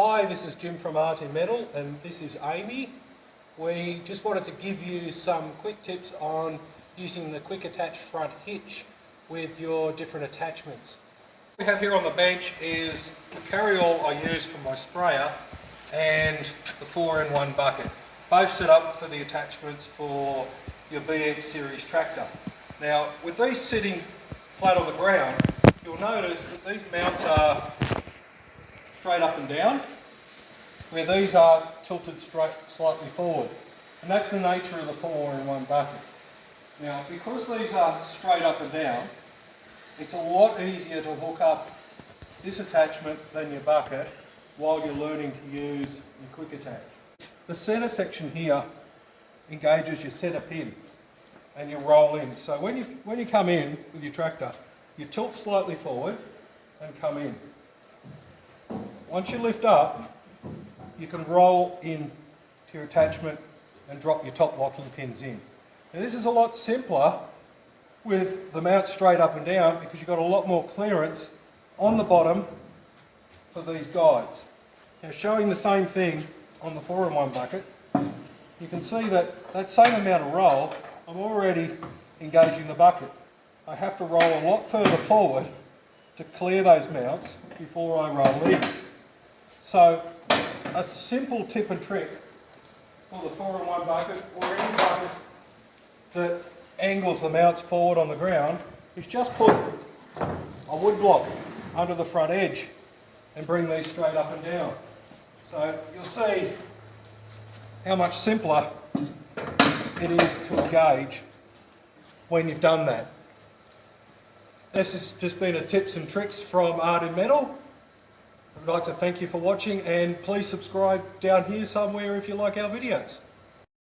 Hi, this is Jim from Art in Metal, and this is Amy. We just wanted to give you some quick tips on using the quick attach front hitch with your different attachments. What we have here on the bench is the carry-all I use for my sprayer and the 4-in-1 bucket, both set up for the attachments for your BX series tractor. Now, with these sitting flat on the ground, you'll notice that these mounts are straight up and down, where these are tilted slightly forward. And that's the nature of the 4-in-1 bucket. Now, because these are straight up and down, it's a lot easier to hook up this attachment than your bucket while you're learning to use your quick attach. The centre section here engages your centre pin and you roll in. So when you come in with your tractor, you tilt slightly forward and come in. Once you lift up, you can roll in to your attachment and drop your top locking pins in. Now this is a lot simpler with the mount straight up and down because you've got a lot more clearance on the bottom for these guides. Now showing the same thing on the 4-in-1 bucket, you can see that same amount of roll, I'm already engaging the bucket. I have to roll a lot further forward to clear those mounts before I roll in. So a simple tip and trick for the 4-in-1 bucket or any bucket that angles the mounts forward on the ground is just put a wood block under the front edge and bring these straight up and down. So you'll see how much simpler it is to engage when you've done that. This has just been a tips and tricks from Art in Metal. I'd like to thank you for watching, and please subscribe down here somewhere if you like our videos.